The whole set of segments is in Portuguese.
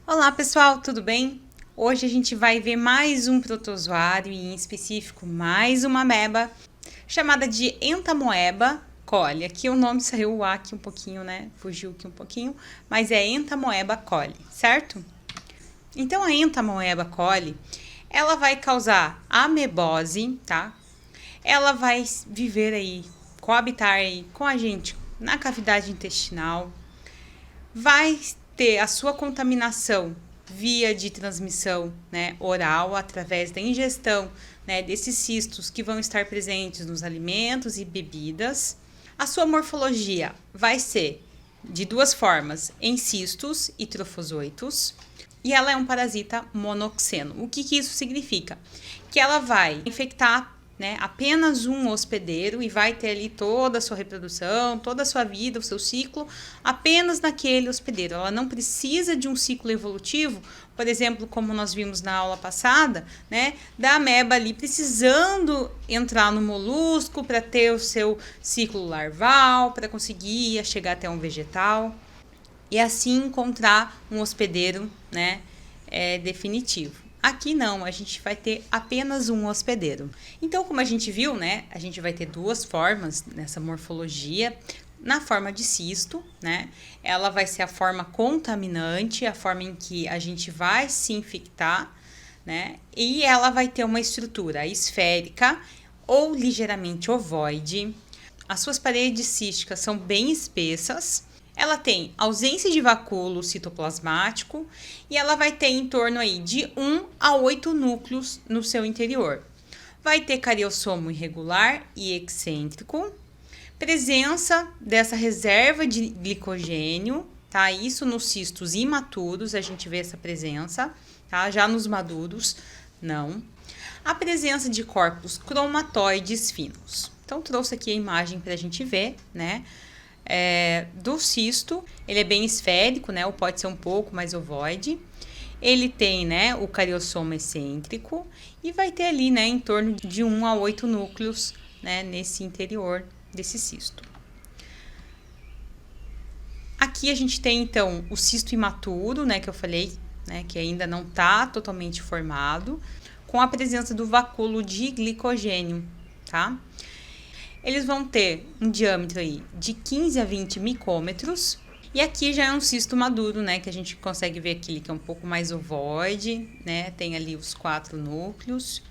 Olá pessoal, tudo bem? Hoje a gente vai ver mais um protozoário e em específico mais uma ameba chamada de Entamoeba coli. Aqui o nome saiu o A aqui um pouquinho, né? Fugiu aqui um pouquinho, mas é Entamoeba coli, certo? Então a Entamoeba coli, ela vai causar amebose, tá? Ela vai viver aí, coabitar aí com a gente na cavidade intestinal, vai ter a sua contaminação via de transmissão, né, oral, através da ingestão, né, desses cistos que vão estar presentes nos alimentos e bebidas. A sua morfologia vai ser de duas formas, em cistos e trofozoitos, e ela é um parasita monoxeno. O que isso significa? Que ela vai infectar, né, apenas um hospedeiro e vai ter ali toda a sua reprodução, toda a sua vida, o seu ciclo, apenas naquele hospedeiro. Ela não precisa de um ciclo evolutivo, por exemplo, como nós vimos na aula passada, né, da ameba ali precisando entrar no molusco para ter o seu ciclo larval, para conseguir chegar até um vegetal e assim encontrar um hospedeiro, né, definitivo. Aqui não, a gente vai ter apenas um hospedeiro. Então, como a gente viu, né, a gente vai ter duas formas nessa morfologia. Na forma de cisto, né, ela vai ser a forma contaminante, a forma em que a gente vai se infectar, né, e ela vai ter uma estrutura esférica ou ligeiramente ovoide. As suas paredes císticas são bem espessas. Ela tem ausência de vacúolo citoplasmático e ela vai ter em torno aí de 1 a 8 núcleos no seu interior. Vai ter cariossomo irregular e excêntrico, presença dessa reserva de glicogênio, tá? Isso nos cistos imaturos a gente vê essa presença, tá? Já nos maduros, não. A presença de corpos cromatoides finos. Então, trouxe aqui a imagem para a gente ver, né? Do cisto, ele é bem esférico, né, ou pode ser um pouco mais ovoide. Ele tem, né, o cariossomo excêntrico e vai ter ali, né, em torno de 1 a 8 núcleos, né, nesse interior desse cisto. Aqui a gente tem, então, o cisto imaturo, né, que eu falei, né, que ainda não está totalmente formado, com a presença do vacúolo de glicogênio, tá? Eles vão ter um diâmetro aí de 15 a 20 micômetros. E aqui já é um cisto maduro, né? Que a gente consegue ver aqui que é um pouco mais ovoide, né? Tem ali os 4 núcleos.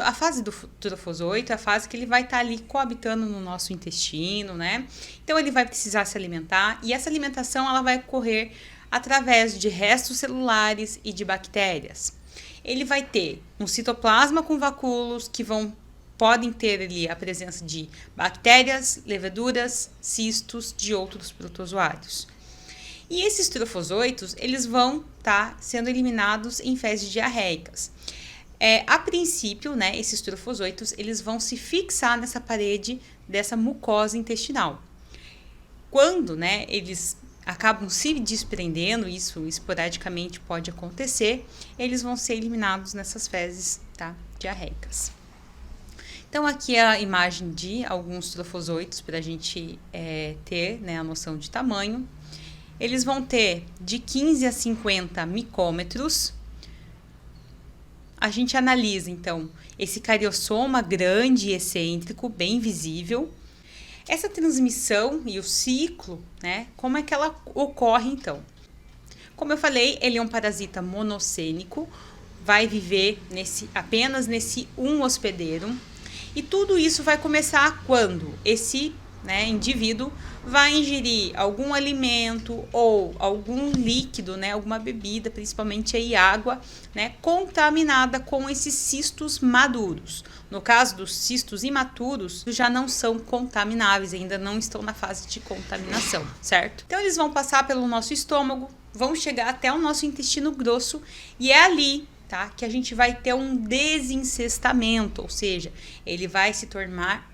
A fase do trofozoito é a fase que ele vai estar ali coabitando no nosso intestino, né? Então ele vai precisar se alimentar e essa alimentação ela vai ocorrer através de restos celulares e de bactérias. Ele vai ter um citoplasma com vacúolos que podem ter ali a presença de bactérias, leveduras, cistos de outros protozoários. E esses trofozoitos, eles vão estar sendo eliminados em fezes diarreicas. A princípio, né, esses trofozoitos, eles vão se fixar nessa parede dessa mucosa intestinal. Quando, né, eles acabam se desprendendo, isso esporadicamente pode acontecer, eles vão ser eliminados nessas fezes, tá, diarreicas. Então, aqui é a imagem de alguns trofozoitos para a gente ter, né, a noção de tamanho. Eles vão ter de 15 a 50 micômetros. A gente analisa, então, esse cariossoma grande e excêntrico, bem visível. Essa transmissão e o ciclo, né, como é que ela ocorre, então? Como eu falei, ele é um parasita monocênico, vai viver apenas nesse um hospedeiro. E tudo isso vai começar quando esse, né, indivíduo vai ingerir algum alimento ou algum líquido, né, alguma bebida, principalmente aí água, né, contaminada com esses cistos maduros. No caso dos cistos imaturos, já não são contamináveis, ainda não estão na fase de contaminação, certo? Então eles vão passar pelo nosso estômago, vão chegar até o nosso intestino grosso e é ali, tá, que a gente vai ter um desencestamento, ou seja, ele vai se tornar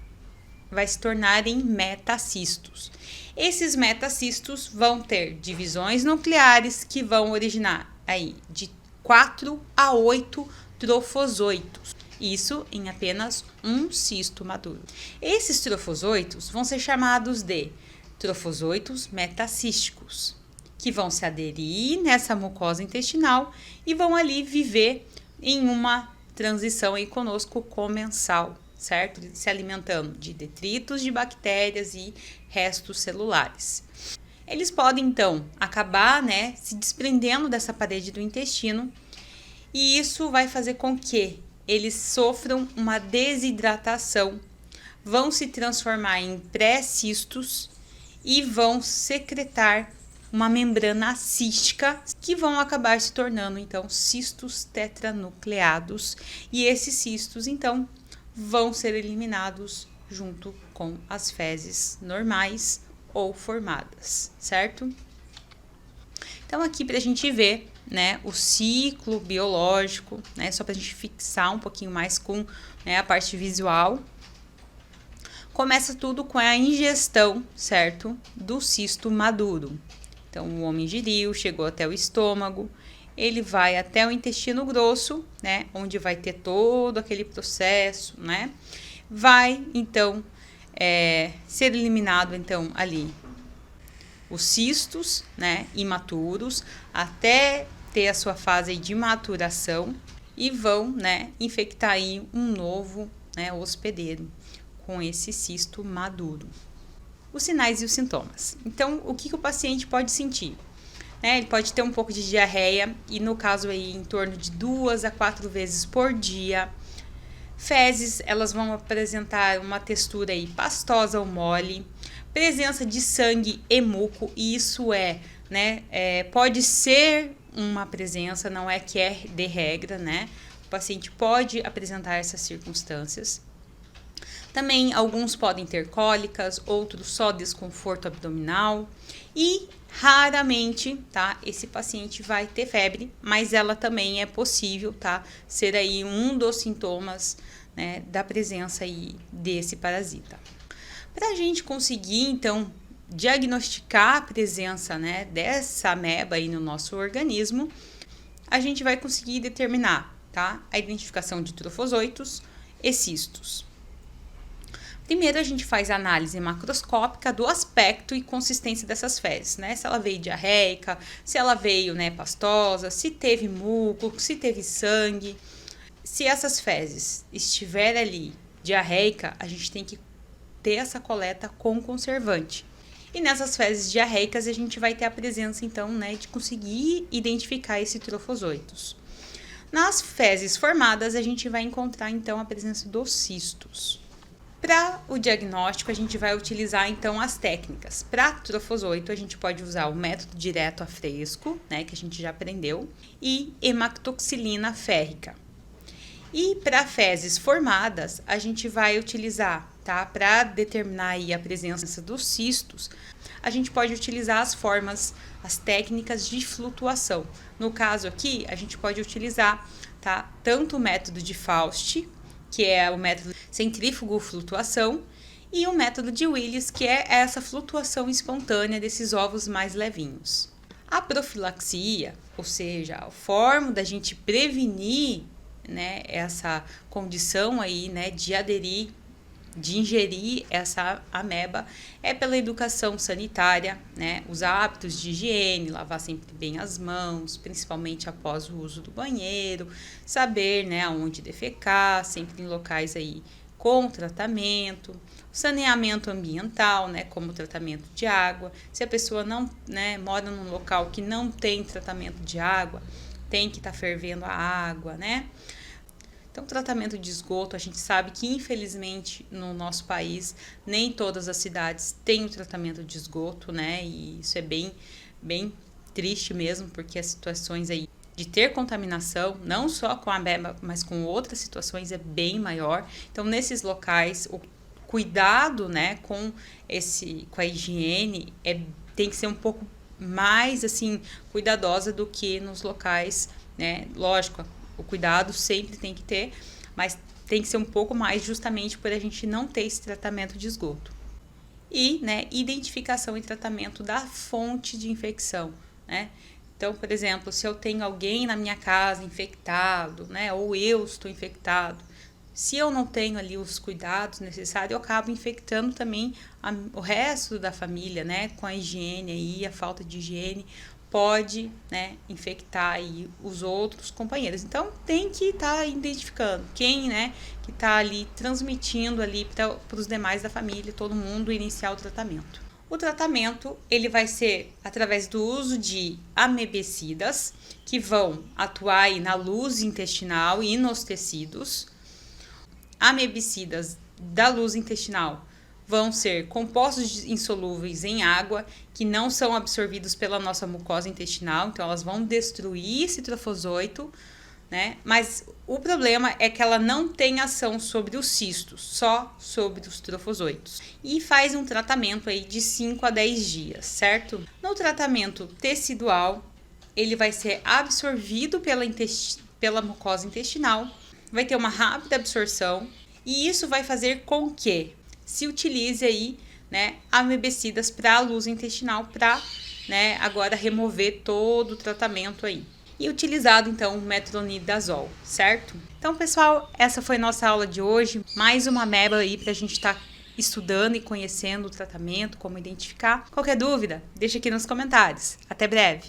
em metacistos. Esses metacistos vão ter divisões nucleares que vão originar aí de 4 a 8 trofozoitos. Isso em apenas um cisto maduro. Esses trofozoitos vão ser chamados de trofozoitos metacísticos. que vão se aderir nessa mucosa intestinal e vão ali viver em uma transição aí conosco comensal, certo? Se alimentando de detritos de bactérias e restos celulares. Eles podem, então, acabar, né, se desprendendo dessa parede do intestino e isso vai fazer com que eles sofram uma desidratação, vão se transformar em pré-cistos e vão secretar uma membrana cística que vão acabar se tornando, então, cistos tetranucleados. E esses cistos, então, vão ser eliminados junto com as fezes normais ou formadas, certo? Então, aqui para a gente ver, né, o ciclo biológico, né, só para a gente fixar um pouquinho mais com, né, a parte visual. Começa tudo com a ingestão, certo, do cisto maduro. Então, o homem ingeriu, chegou até o estômago, ele vai até o intestino grosso, né, onde vai ter todo aquele processo, né, vai, então, ser eliminado, então, ali os cistos, né, imaturos, até ter a sua fase de maturação e vão, né, infectar aí um novo, né, hospedeiro com esse cisto maduro. Os sinais e os sintomas. Então, o que o paciente pode sentir? Ele pode ter um pouco de diarreia e, no caso aí, em torno de 2 a 4 vezes por dia. Fezes, elas vão apresentar uma textura aí pastosa ou mole. Presença de sangue e muco, e isso pode ser uma presença, não é que é de regra, né? O paciente pode apresentar essas circunstâncias. Também alguns podem ter cólicas, outros só desconforto abdominal e raramente, tá? Esse paciente vai ter febre, mas ela também é possível, tá? Ser aí um dos sintomas, né, da presença aí desse parasita. Para a gente conseguir, então, diagnosticar a presença, né, dessa ameba aí no nosso organismo, a gente vai conseguir determinar, tá, a identificação de trofozoitos e cistos. Primeiro, a gente faz a análise macroscópica do aspecto e consistência dessas fezes, né? Se ela veio diarreica, se ela veio, né, pastosa, se teve muco, se teve sangue. Se essas fezes estiver ali diarreica, a gente tem que ter essa coleta com conservante. E nessas fezes diarreicas a gente vai ter a presença, então, né, de conseguir identificar esse trofozoitos. Nas fezes formadas, a gente vai encontrar, então, a presença dos cistos. Para o diagnóstico, a gente vai utilizar, então, as técnicas. Para trofozoito, a gente pode usar o método direto a fresco, né, que a gente já aprendeu, e hematoxilina férrica. E para fezes formadas, a gente vai utilizar, tá? Para determinar aí a presença dos cistos, a gente pode utilizar as formas, as técnicas de flutuação. No caso aqui, a gente pode utilizar, tá? Tanto o método de Faust, que é o método centrífugo flutuação, e o método de Willis, que é essa flutuação espontânea desses ovos mais levinhos. A profilaxia, ou seja, a forma da gente prevenir, né, essa condição aí, né, de aderir, de ingerir essa ameba, é pela educação sanitária, né, os hábitos de higiene, lavar sempre bem as mãos, principalmente após o uso do banheiro, saber, né, aonde defecar, sempre em locais aí com tratamento, saneamento ambiental, né, como tratamento de água. Se a pessoa não, né, mora num local que não tem tratamento de água, tem que estar fervendo a água, né? Então, tratamento de esgoto, a gente sabe que, infelizmente, no nosso país, nem todas as cidades têm o tratamento de esgoto, né? E isso é bem, bem triste mesmo, porque as situações aí de ter contaminação, não só com a ameba, mas com outras situações, é bem maior. Então, nesses locais, o cuidado, né, com a higiene tem que ser um pouco mais, assim, cuidadosa do que nos locais, né? Lógico, o cuidado sempre tem que ter, mas tem que ser um pouco mais justamente por a gente não ter esse tratamento de esgoto. E, né, identificação e tratamento da fonte de infecção, né? Então, por exemplo, se eu tenho alguém na minha casa infectado, né, ou eu estou infectado, Se eu não tenho ali os cuidados necessários, eu acabo infectando também o resto da família, né? Com a higiene aí, a falta de higiene pode, né, infectar aí os outros companheiros. Então, tem que estar identificando quem, né, que está ali transmitindo ali para os demais da família, todo mundo iniciar o tratamento. O tratamento, ele vai ser através do uso de amebicidas, que vão atuar aí na luz intestinal e nos tecidos. Amebicidas da luz intestinal vão ser compostos insolúveis em água que não são absorvidos pela nossa mucosa intestinal, então elas vão destruir esse trofozoito, né? Mas o problema é que ela não tem ação sobre os cistos, só sobre os trofozoitos. E faz um tratamento aí de 5 a 10 dias, certo? No tratamento tecidual, ele vai ser absorvido pela mucosa intestinal, vai ter uma rápida absorção e isso vai fazer com que se utilize aí, né, amebicidas para a luz intestinal para, né, agora remover todo o tratamento aí. E utilizado então o metronidazol, certo? Então, pessoal, essa foi nossa aula de hoje. Mais uma ameba aí para a gente estar estudando e conhecendo o tratamento, como identificar. Qualquer dúvida, deixa aqui nos comentários. Até breve!